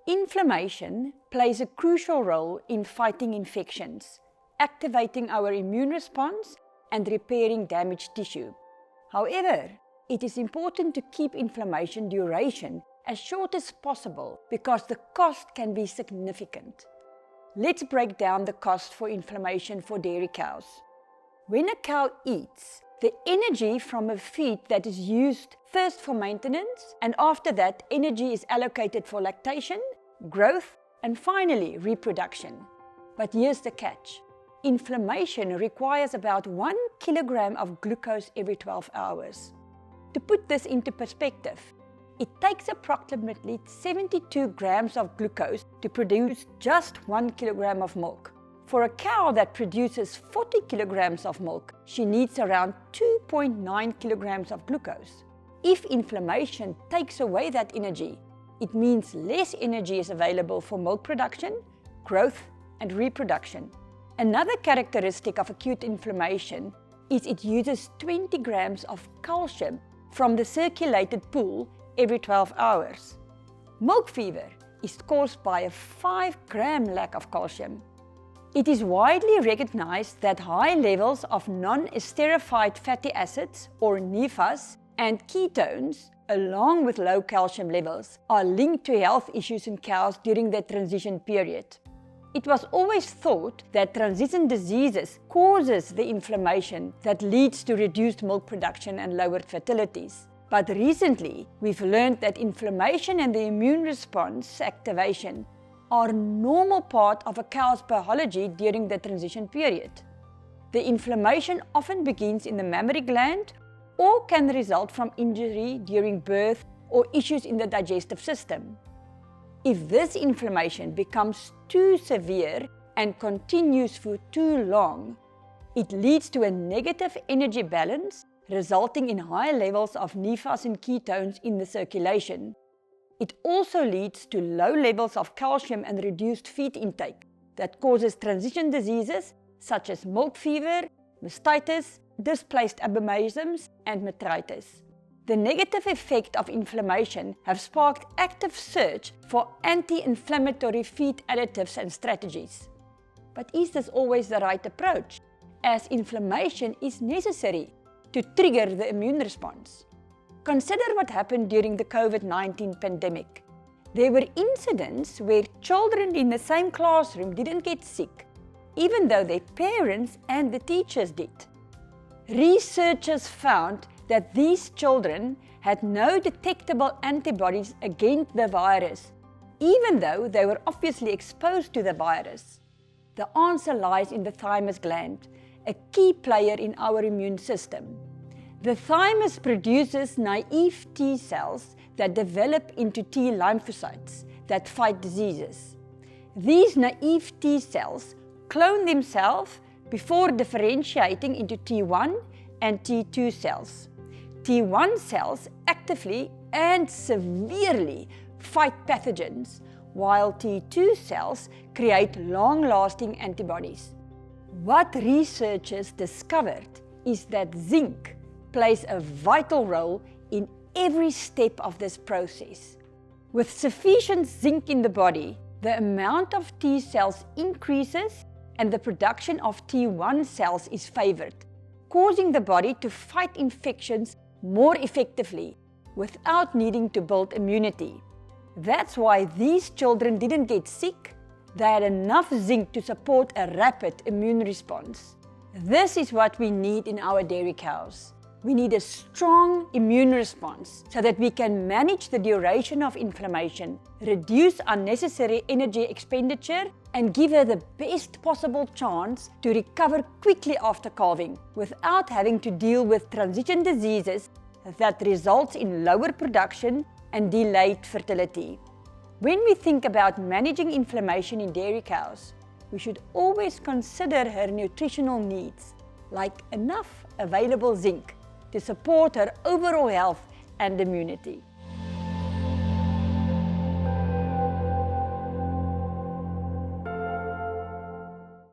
Inflammation plays a crucial role in fighting infections, activating our immune response and repairing damaged tissue. However, it is important to keep inflammation duration as short as possible because the cost can be significant. Let's break down the cost for inflammation for dairy cows. When a cow eats, the energy from a feed that is used first for maintenance, and after that energy is allocated for lactation, growth, and finally reproduction. But here's the catch. Inflammation requires about 1 kilogram of glucose every 12 hours. To put this into perspective, it takes approximately 72 grams of glucose to produce just 1 kilogram of milk. For a cow that produces 40 kilograms of milk, she needs around 2.9 kilograms of glucose. If inflammation takes away that energy, it means less energy is available for milk production, growth, and reproduction. Another characteristic of acute inflammation is it uses 20 grams of calcium from the circulated pool every 12 hours. Milk fever is caused by a 5-gram lack of calcium. It is widely recognized that high levels of non-esterified fatty acids, or NEFAs, and ketones, along with low calcium levels, are linked to health issues in cows during their transition period. It was always thought that transition diseases causes the inflammation that leads to reduced milk production and lowered fertilities. But recently, we've learned that inflammation and the immune response activation are a normal part of a cow's biology during the transition period. The inflammation often begins in the mammary gland or can result from injury during birth or issues in the digestive system. If this inflammation becomes too severe and continues for too long, it leads to a negative energy balance, resulting in high levels of NEFAs and ketones in the circulation. It also leads to low levels of calcium and reduced feed intake that causes transition diseases such as milk fever, mastitis, displaced abomasums, and metritis. The negative effect of inflammation have sparked active search for anti-inflammatory feed additives and strategies. But is this always the right approach, as inflammation is necessary to trigger the immune response? Consider what happened during the COVID-19 pandemic. There were incidents where children in the same classroom didn't get sick, even though their parents and the teachers did. Researchers found that these children had no detectable antibodies against the virus, even though they were obviously exposed to the virus. The answer lies in the thymus gland, a key player in our immune system. The thymus produces naive T cells that develop into T lymphocytes that fight diseases. These naive T cells clone themselves before differentiating into T1 and T2 cells. T1 cells actively and severely fight pathogens, while T2 cells create long-lasting antibodies. What researchers discovered is that zinc plays a vital role in every step of this process. With sufficient zinc in the body, the amount of T cells increases and the production of T1 cells is favored, causing the body to fight infections more effectively without needing to build immunity. That's why these children didn't get sick. They had enough zinc to support a rapid immune response. This is what we need in our dairy cows. We need a strong immune response so that we can manage the duration of inflammation, reduce unnecessary energy expenditure, and give her the best possible chance to recover quickly after calving without having to deal with transition diseases that results in lower production and delayed fertility. When we think about managing inflammation in dairy cows, we should always consider her nutritional needs, like enough available zinc to support her overall health and immunity.